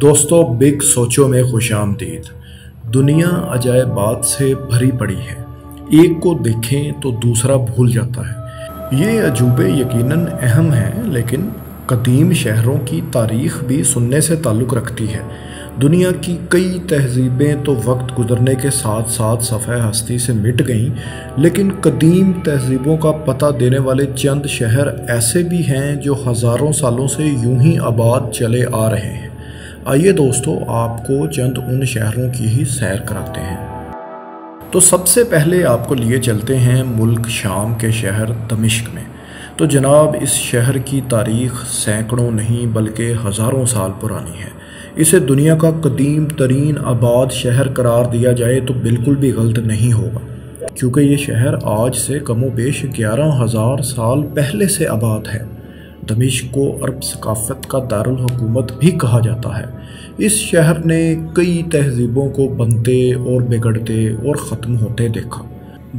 دوستو بگ سوچو میں خوش آمدید۔ دنیا عجائبات سے بھری پڑی ہے، ایک کو دیکھیں تو دوسرا بھول جاتا ہے۔ یہ عجوبے یقیناً اہم ہیں، لیکن قدیم شہروں کی تاریخ بھی سننے سے تعلق رکھتی ہے۔ دنیا کی کئی تہذیبیں تو وقت گزرنے کے ساتھ ساتھ صفحہ ہستی سے مٹ گئیں، لیکن قدیم تہذیبوں کا پتہ دینے والے چند شہر ایسے بھی ہیں جو ہزاروں سالوں سے یوں ہی آباد چلے آ رہے ہیں۔ آئیے دوستو، آپ کو چند ان شہروں کی ہی سیر کراتے ہیں۔ تو سب سے پہلے آپ کو لیے چلتے ہیں ملک شام کے شہر دمشق میں۔ تو جناب، اس شہر کی تاریخ سینکڑوں نہیں بلکہ ہزاروں سال پرانی ہے۔ اسے دنیا کا قدیم ترین آباد شہر قرار دیا جائے تو بالکل بھی غلط نہیں ہوگا، کیونکہ یہ شہر آج سے کم و بیش 11,000 سال پہلے سے آباد ہے۔ دمشق کو عرب ثقافت کا دارالحکومت بھی کہا جاتا ہے۔ اس شہر نے کئی تہذیبوں کو بنتے اور بگڑتے اور ختم ہوتے دیکھا۔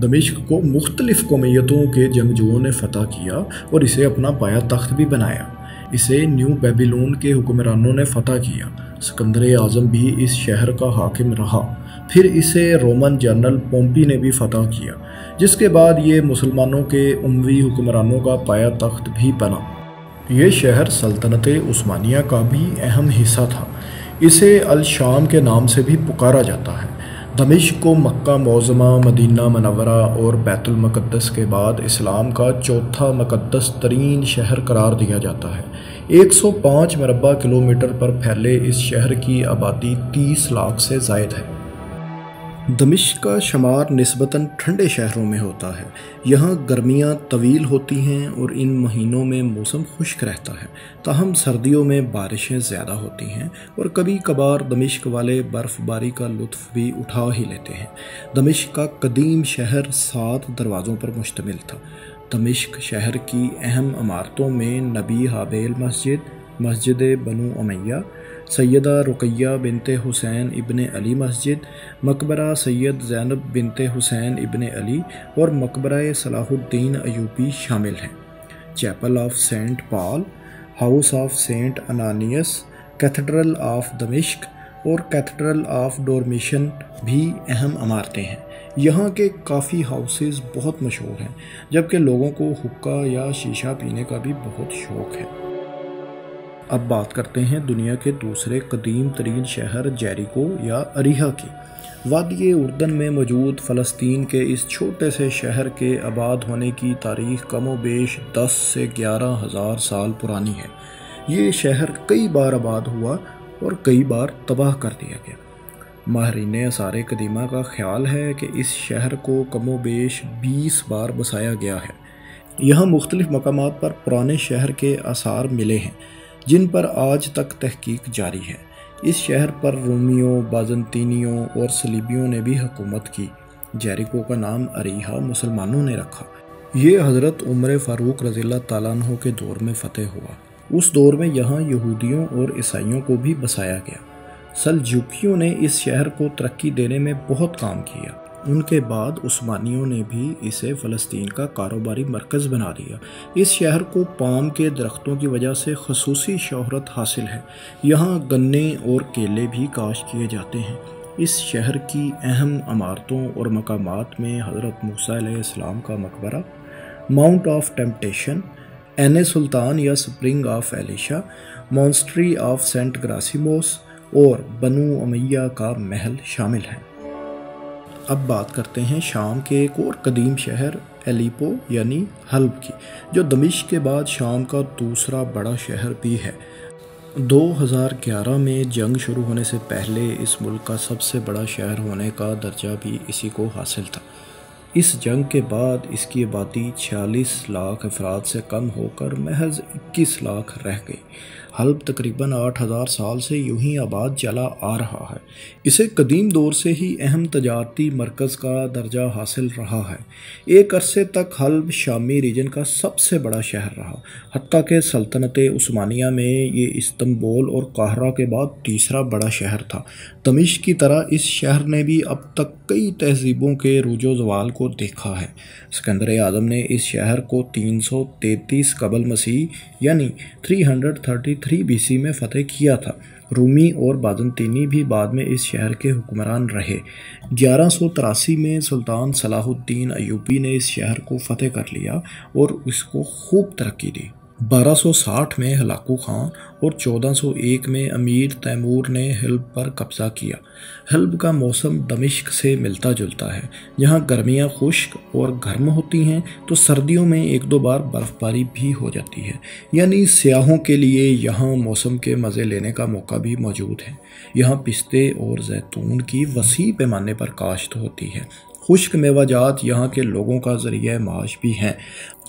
دمشق کو مختلف قومیتوں کے جنگجوؤں نے فتح کیا اور اسے اپنا پایا تخت بھی بنایا۔ اسے نیو بیبیلون کے حکمرانوں نے فتح کیا۔ سکندر اعظم بھی اس شہر کا حاکم رہا۔ پھر اسے رومن جنرل پومپی نے بھی فتح کیا، جس کے بعد یہ مسلمانوں کے اموی حکمرانوں کا پایا تخت بھی بنا۔ یہ شہر سلطنت عثمانیہ کا بھی اہم حصہ تھا۔ اسے الشام کے نام سے بھی پکارا جاتا ہے۔ دمشق کو مکہ معظمہ، مدینہ منورہ اور بیت المقدس کے بعد اسلام کا چوتھا مقدس ترین شہر قرار دیا جاتا ہے۔ 105 مربع کلومیٹر پر پھیلے اس شہر کی آبادی 30 لاکھ سے زائد ہے۔ دمشق کا شمار نسبتاً ٹھنڈے شہروں میں ہوتا ہے۔ یہاں گرمیاں طویل ہوتی ہیں اور ان مہینوں میں موسم خشک رہتا ہے، تاہم سردیوں میں بارشیں زیادہ ہوتی ہیں اور کبھی کبھار دمشق والے برف باری کا لطف بھی اٹھا ہی لیتے ہیں۔ دمشق کا قدیم شہر 7 دروازوں پر مشتمل تھا۔ دمشق شہر کی اہم عمارتوں میں نبی حابیل مسجد، مسجد بنو امیہ، سیدہ رقیہ بنت حسین ابن علی مسجد، مقبرہ سید زینب بنت حسین ابن علی اور مقبرہ صلاح الدین ایوبی شامل ہیں۔ Chapel of saint Paul, house of saint Ananias, cathedral of دمشق اور کیتھیڈرل آف ڈورمیشن بھی اہم عمارتیں ہیں۔ یہاں کے کافی ہاؤسز بہت مشہور ہیں، جبکہ لوگوں کو حقہ یا شیشہ پینے کا بھی بہت شوق ہے۔ اب بات کرتے ہیں دنیا کے دوسرے قدیم ترین شہر جیریکو یا اریحا کی۔ وادی اردن میں موجود فلسطین کے اس چھوٹے سے شہر کے آباد ہونے کی تاریخ کم و بیش 10 سے 11,000 سال پرانی ہے۔ یہ شہر کئی بار آباد ہوا اور کئی بار تباہ کر دیا گیا۔ ماہرین آثار قدیمہ کا خیال ہے کہ اس شہر کو کم و بیش 20 بار بسایا گیا ہے۔ یہاں مختلف مقامات پر پرانے شہر کے آثار ملے ہیں، جن پر آج تک تحقیق جاری ہے۔ اس شہر پر رومیوں، بازنطینیوں اور صلیبیوں نے بھی حکومت کی۔ جیریکو کا نام اریحا مسلمانوں نے رکھا۔ یہ حضرت عمر فاروق رضی اللہ تعالیٰ عنہ کے دور میں فتح ہوا۔ اس دور میں یہاں یہودیوں اور عیسائیوں کو بھی بسایا گیا۔ سلجوقیوں نے اس شہر کو ترقی دینے میں بہت کام کیا۔ ان کے بعد عثمانیوں نے بھی اسے فلسطین کا کاروباری مرکز بنا دیا۔ اس شہر کو پام کے درختوں کی وجہ سے خصوصی شہرت حاصل ہے۔ یہاں گنے اور کیلے بھی کاشت کیے جاتے ہیں۔ اس شہر کی اہم عمارتوں اور مقامات میں حضرت موسیٰ علیہ السلام کا مقبرہ، ماؤنٹ آف ٹیمپٹیشن، عین سلطان یا spring of Elisha, monastery of saint Gerasimus اور بنو امیہ کا محل شامل ہیں۔ اب بات کرتے ہیں شام کے ایک اور قدیم شہر الیپو یعنی حلب کی، جو دمشق کے بعد شام کا دوسرا بڑا شہر بھی ہے۔ 2011 میں جنگ شروع ہونے سے پہلے اس ملک کا سب سے بڑا شہر ہونے کا درجہ بھی اسی کو حاصل تھا۔ اس جنگ کے بعد اس کی آبادی 46 لاکھ افراد سے کم ہو کر محض 21 لاکھ رہ گئی۔ حلب تقریباً 8,000 سال سے یوں ہی آباد چلا آ رہا ہے۔ اسے قدیم دور سے ہی اہم تجارتی مرکز کا درجہ حاصل رہا ہے۔ ایک عرصے تک حلب شامی ریجن کا سب سے بڑا شہر رہا، حتیٰ کہ سلطنت عثمانیہ میں یہ استنبول اور قاہرہ کے بعد تیسرا بڑا شہر تھا۔ دمشق کی طرح اس شہر نے بھی اب تک کئی تہذیبوں کے عروج و زوال کو دیکھا ہے۔ سکندر اعظم نے اس شہر کو 333 قبل مسیح یعنی 333 BC میں فتح کیا تھا۔ رومی اور بازنطینی بھی بعد میں اس شہر کے حکمران رہے۔ 1183 میں سلطان صلاح الدین ایوبی نے اس شہر کو فتح کر لیا اور اس کو خوب ترقی دی۔ 1260 میں ہلاکو خان اور 1401 میں امیر تیمور نے حلب پر قبضہ کیا۔ حلب کا موسم دمشق سے ملتا جلتا ہے۔ جہاں گرمیاں خشک اور گرم ہوتی ہیں تو سردیوں میں ایک دو بار برف باری بھی ہو جاتی ہے، یعنی سیاحوں کے لیے یہاں موسم کے مزے لینے کا موقع بھی موجود ہے۔ یہاں پستے اور زیتون کی وسیع پیمانے پر کاشت ہوتی ہے۔ خشک میوہ جات یہاں کے لوگوں کا ذریعہ معاش بھی ہیں۔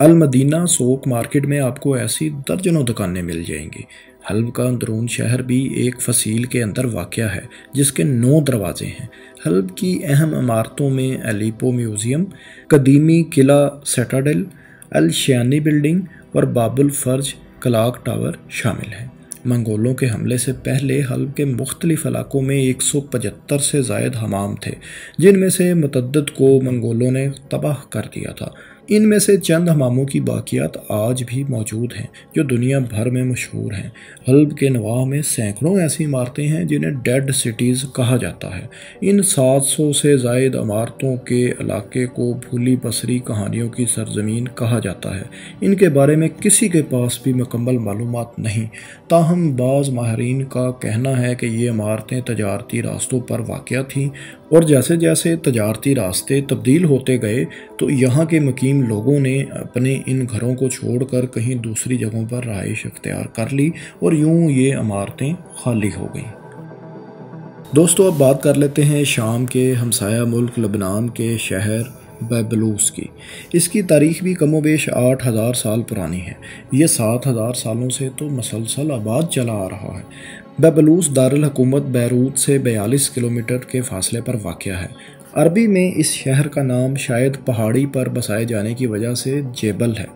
المدینہ سوک مارکیٹ میں آپ کو ایسی درجنوں دکانیں مل جائیں گی۔ حلب کا اندرون شہر بھی ایک فصیل کے اندر واقع ہے جس کے 9 دروازے ہیں۔ حلب کی اہم عمارتوں میں الیپو میوزیم، قدیمی قلعہ سیٹاڈل، الشیانی بلڈنگ اور باب الفرج کلاک ٹاور شامل ہیں۔ منگولوں کے حملے سے پہلے حلب کے مختلف علاقوں میں 175 سے زائد حمام تھے، جن میں سے متعدد کو منگولوں نے تباہ کر دیا تھا۔ ان میں سے چند حماموں کی باقیات آج بھی موجود ہیں جو دنیا بھر میں مشہور ہیں۔ حلب کے نواح میں سینکڑوں ایسی عمارتیں ہیں جنہیں ڈیڈ سٹیز کہا جاتا ہے۔ ان 700 سے زائد عمارتوں کے علاقے کو بھولی بصری کہانیوں کی سرزمین کہا جاتا ہے۔ ان کے بارے میں کسی کے پاس بھی مکمل معلومات نہیں، تاہم بعض ماہرین کا کہنا ہے کہ یہ عمارتیں تجارتی راستوں پر واقع تھیں، اور جیسے جیسے تجارتی راستے تبدیل ہوتے گئے تو یہاں کے مقیم لوگوں نے اپنے ان گھروں کو چھوڑ کر کہیں دوسری جگہوں پر رہائش اختیار کر لی اور یوں یہ عمارتیں خالی ہو گئیں۔ دوستو، اب بات کر لیتے ہیں شام کے ہمسایہ ملک لبنان کے شہر بیبلوس کی۔ اس کی تاریخ بھی کم و بیش 8000 سال پرانی ہے۔ یہ 7000 سالوں سے تو مسلسل آباد چلا آ رہا ہے۔ بیبلوس دارالحکومت بیروت سے 42 کلومیٹر کے فاصلے پر واقع ہے۔ عربی میں اس شہر کا نام شاید پہاڑی پر بسائے جانے کی وجہ سے جیبل ہے۔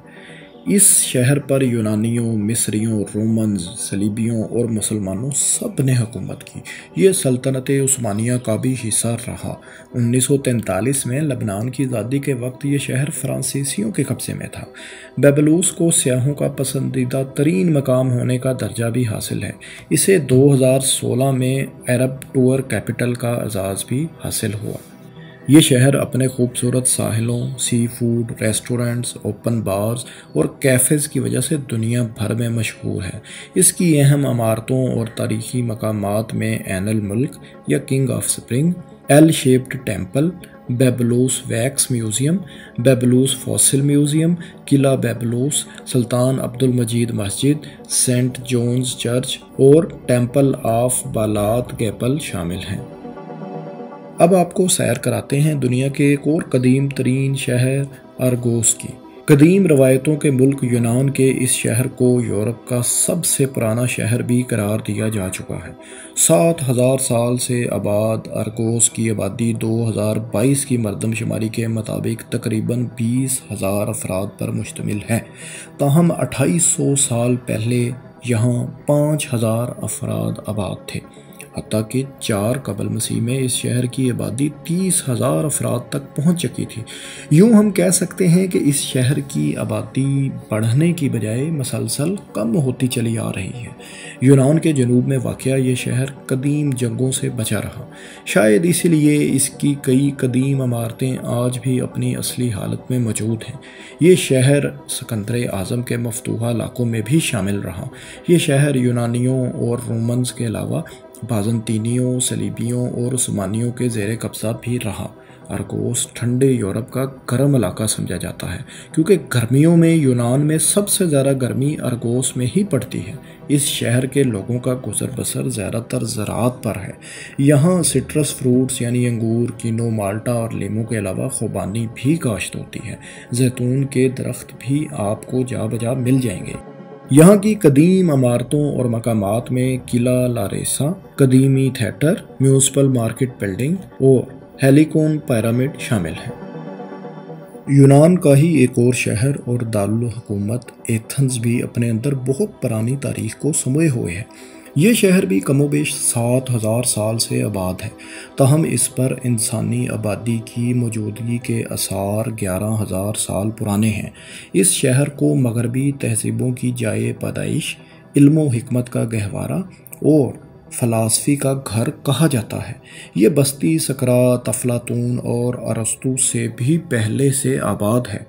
اس شہر پر یونانیوں، مصریوں، رومنز، صلیبیوں اور مسلمانوں سب نے حکومت کی۔ یہ سلطنت عثمانیہ کا بھی حصہ رہا۔ 1943 میں لبنان کی آزادی کے وقت یہ شہر فرانسیسیوں کے قبضے میں تھا۔ بیبلوس کو سیاحوں کا پسندیدہ ترین مقام ہونے کا درجہ بھی حاصل ہے۔ اسے 2016 میں عرب ٹور کیپٹل کا اعزاز بھی حاصل ہوا۔ یہ شہر اپنے خوبصورت ساحلوں، سی فوڈ ریسٹورنٹس، اوپن بارز اور کیفیز کی وجہ سے دنیا بھر میں مشہور ہے۔ اس کی اہم عمارتوں اور تاریخی مقامات میں عین الملک یا king of spring, L shaped temple, Byblos wax museum, Byblos fossil museum, قلعہ بیبلوس، سلطان عبدالمجید مسجد، سینٹ جونز چرچ اور ٹیمپل آف بالات گیپل شامل ہیں۔ اب آپ کو سیر کراتے ہیں دنیا کے ایک اور قدیم ترین شہر ارگوس کی۔ قدیم روایتوں کے ملک یونان کے اس شہر کو یورپ کا سب سے پرانا شہر بھی قرار دیا جا چکا ہے۔ 7000 سال سے آباد ارگوس کی آبادی 2022 کی مردم شماری کے مطابق تقریباً 20,000 افراد پر مشتمل ہے، تاہم 2800 سال پہلے یہاں 5000 افراد آباد تھے، حتیٰ کہ 4 قبل مسیح میں اس شہر کی آبادی 30,000 افراد تک پہنچ چکی تھی۔ یوں ہم کہہ سکتے ہیں کہ اس شہر کی آبادی بڑھنے کی بجائے مسلسل کم ہوتی چلی آ رہی ہے۔ یونان کے جنوب میں واقع یہ شہر قدیم جنگوں سے بچا رہا، شاید اسی لیے اس کی کئی قدیم عمارتیں آج بھی اپنی اصلی حالت میں موجود ہیں۔ یہ شہر سکندر اعظم کے مفتوحہ علاقوں میں بھی شامل رہا۔ یہ شہر یونانیوں اور رومنز کے علاوہ بازنطینیوں، صلیبیوں اور عثمانیوں کے زیر قبضہ بھی رہا۔ ارگوس ٹھنڈے یورپ کا گرم علاقہ سمجھا جاتا ہے کیونکہ گرمیوں میں یونان میں سب سے زیادہ گرمی ارگوس میں ہی پڑتی ہے۔ اس شہر کے لوگوں کا گزر بسر زیادہ تر زراعت پر ہے۔ یہاں سٹرس فروٹس یعنی انگور، کینو، مالٹا اور لیموں کے علاوہ خوبانی بھی کاشت ہوتی ہے۔ زیتون کے درخت بھی آپ کو جا بجا مل جائیں گے۔ یہاں کی قدیم عمارتوں اور مقامات میں قلعہ Larissa, قدیمی theatre, municipal market building اور ہیلیکون پیرامڈ شامل ہیں۔ یونان کا ہی ایک اور شہر اور دارالحکومت ایتھنز بھی اپنے اندر بہت پرانی تاریخ کو سموئے ہوئے ہے۔ یہ شہر بھی کم و بیش 7000 سال سے آباد ہے، تاہم اس پر انسانی آبادی کی موجودگی کے آثار 11000 سال پرانے ہیں۔ اس شہر کو مغربی تہذیبوں کی جائے پیدائش، علم و حکمت کا گہوارہ اور فلاسفی کا گھر کہا جاتا ہے۔ یہ بستی سقراط، افلاطون اور ارسطو سے بھی پہلے سے آباد ہے۔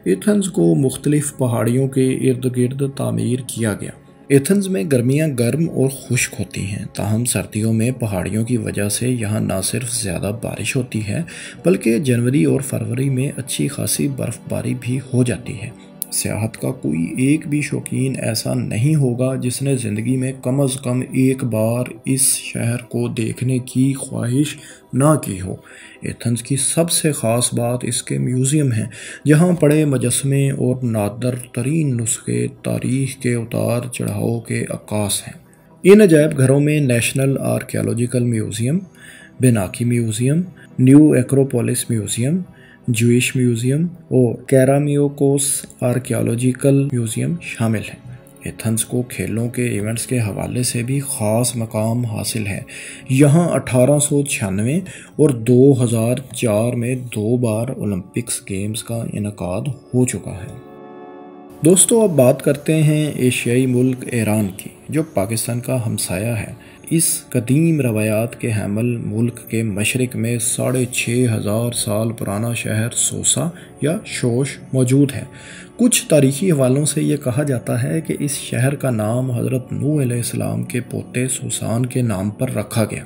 ایتھنز کو مختلف پہاڑیوں کے ارد گرد تعمیر کیا گیا۔ ایتھنز میں گرمیاں گرم اور خشک ہوتی ہیں، تاہم سردیوں میں پہاڑیوں کی وجہ سے یہاں نہ صرف زیادہ بارش ہوتی ہے بلکہ جنوری اور فروری میں اچھی خاصی برف باری بھی ہو جاتی ہے۔ سیاحت کا کوئی ایک بھی شوقین ایسا نہیں ہوگا جس نے زندگی میں کم از کم ایک بار اس شہر کو دیکھنے کی خواہش نہ کی ہو۔ ایتھنز کی سب سے خاص بات اس کے میوزیم ہیں، جہاں پڑے مجسمے اور نادر ترین نسخے تاریخ کے اتار چڑھاؤ کے عکاس ہیں۔ ان عجائب گھروں میں national archaeological museum, Benaki museum, new Acropolis museum, Jewish museum اور کیرامیوکوس آرکیالوجیکل میوزیم شامل ہیں۔ ایتھنز کو کھیلوں کے ایونٹس کے حوالے سے بھی خاص مقام حاصل ہے۔ یہاں 1896 اور 2004 میں 2 بار اولمپکس گیمز کا انعقاد ہو چکا ہے۔ دوستو، اب بات کرتے ہیں ایشیائی ملک ایران کی، جو پاکستان کا ہمسایہ ہے۔ اس قدیم روایات کے حامل ملک کے مشرق میں 6500 سال پرانا شہر سوسا یا شوش موجود ہے۔ کچھ تاریخی حوالوں سے یہ کہا جاتا ہے کہ اس شہر کا نام حضرت نوح علیہ السلام کے پوتے سوسان کے نام پر رکھا گیا۔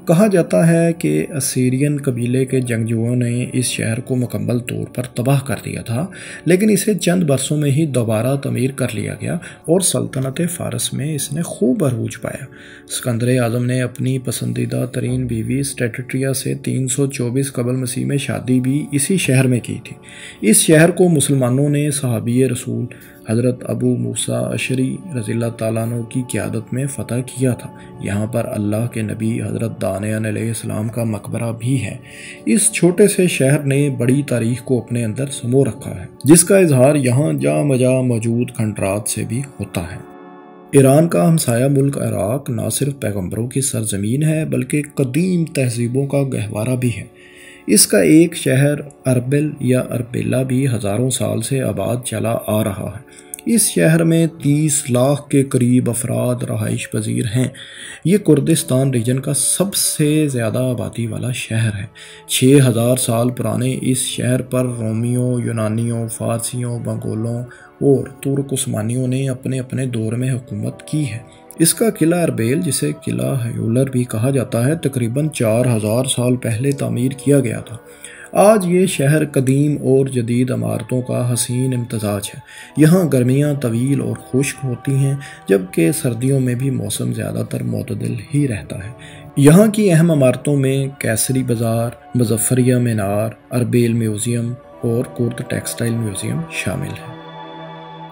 کہا جاتا ہے کہ اسیرین قبیلے کے جنگجوؤں نے اس شہر کو مکمل طور پر تباہ کر دیا تھا، لیکن اسے چند برسوں میں ہی دوبارہ تعمیر کر لیا گیا اور سلطنت فارس میں اس نے خوب عروج پایا۔ اسکندر اعظم نے اپنی پسندیدہ ترین بیوی اسٹیٹٹریا سے 324 قبل مسیح میں شادی بھی اسی شہر میں کی تھی۔ اس شہر کو مسلمانوں نے صحابی رسول حضرت ابو موسیٰ اشعری رضی اللہ تعالیٰ عنہ کی قیادت میں فتح کیا تھا۔ یہاں پر اللہ کے نبی حضرت دانیال علیہ السلام کا مقبرہ بھی ہے۔ اس چھوٹے سے شہر نے بڑی تاریخ کو اپنے اندر سمو رکھا ہے، جس کا اظہار یہاں جا مجا موجود کھنڈرات سے بھی ہوتا ہے۔ ایران کا ہمسایہ ملک عراق نہ صرف پیغمبروں کی سرزمین ہے بلکہ قدیم تہذیبوں کا گہوارہ بھی ہے۔ اس کا ایک شہر اربل یا اربیلا بھی ہزاروں سال سے آباد چلا آ رہا ہے۔ اس شہر میں 30 لاکھ کے قریب افراد رہائش پذیر ہیں۔ یہ کردستان ریجن کا سب سے زیادہ آبادی والا شہر ہے۔ 6000 سال پرانے اس شہر پر رومیوں، یونانیوں، فارسیوں، منگولوں اور ترک عثمانیوں نے اپنے اپنے دور میں حکومت کی ہے۔ اس کا قلعہ اربیل، جسے قلعہ ہیولر بھی کہا جاتا ہے، تقریباً 4000 سال پہلے تعمیر کیا گیا تھا۔ آج یہ شہر قدیم اور جدید عمارتوں کا حسین امتزاج ہے۔ یہاں گرمیاں طویل اور خشک ہوتی ہیں، جبکہ سردیوں میں بھی موسم زیادہ تر معتدل ہی رہتا ہے۔ یہاں کی اہم عمارتوں میں کیسری بازار، مظفریہ مینار، اربیل میوزیم اور کرد ٹیکسٹائل میوزیم شامل ہیں۔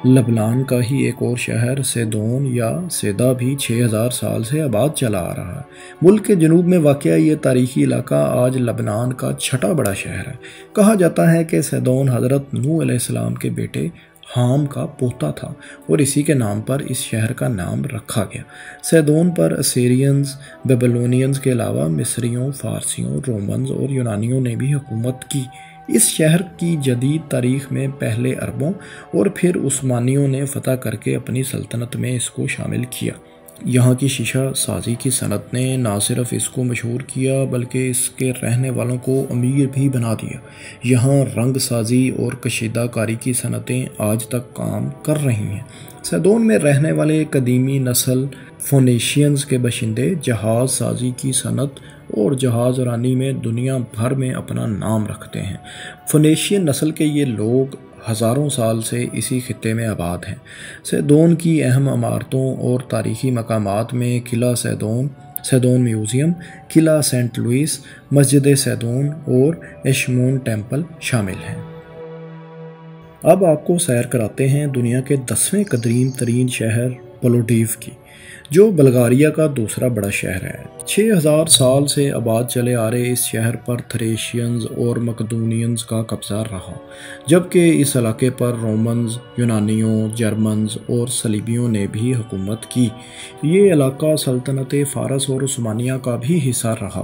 لبنان کا ہی ایک اور شہر سیدون یا سیدا بھی 6000 سال سے آباد چلا آ رہا ہے۔ ملک کے جنوب میں واقع یہ تاریخی علاقہ آج لبنان کا چھٹا بڑا شہر ہے۔ کہا جاتا ہے کہ سیدون حضرت نوح علیہ السلام کے بیٹے حام کا پوتا تھا اور اسی کے نام پر اس شہر کا نام رکھا گیا۔ سیدون پر اسیرینز، بیبلونینز کے علاوہ مصریوں، فارسیوں، رومنز اور یونانیوں نے بھی حکومت کی۔ اس شہر کی جدید تاریخ میں پہلے عربوں اور پھر عثمانیوں نے فتح کر کے اپنی سلطنت میں اس کو شامل کیا۔ یہاں کی شیشہ سازی کی صنعت نے نہ صرف اس کو مشہور کیا بلکہ اس کے رہنے والوں کو امیر بھی بنا دیا۔ یہاں رنگ سازی اور کشیدہ کاری کی صنعتیں آج تک کام کر رہی ہیں۔ سیدون میں رہنے والے قدیمی نسل فونیشینز کے باشندے جہاز سازی کی صنعت اور جہاز رانی میں دنیا بھر میں اپنا نام رکھتے ہیں۔ فونیشین نسل کے یہ لوگ ہزاروں سال سے اسی خطے میں آباد ہیں۔ سیدون کی اہم عمارتوں اور تاریخی مقامات میں قلعہ سیدون، سیدون میوزیم، قلعہ سینٹ لوئس، مسجد سیدون اور ایشمون ٹیمپل شامل ہیں۔ اب آپ کو سیر کراتے ہیں دنیا کے 10ویں قدیم ترین شہر پلوڈیو کی، جو بلغاریہ کا دوسرا بڑا شہر ہے۔ 6000 سال سے آباد چلے آ رہے اس شہر پر تھریشینز اور مقدونینز کا قبضہ رہا، جبکہ اس علاقے پر رومنز، یونانیوں، جرمنز اور صلیبیوں نے بھی حکومت کی۔ یہ علاقہ سلطنت فارس اور عثمانیہ کا بھی حصہ رہا۔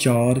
4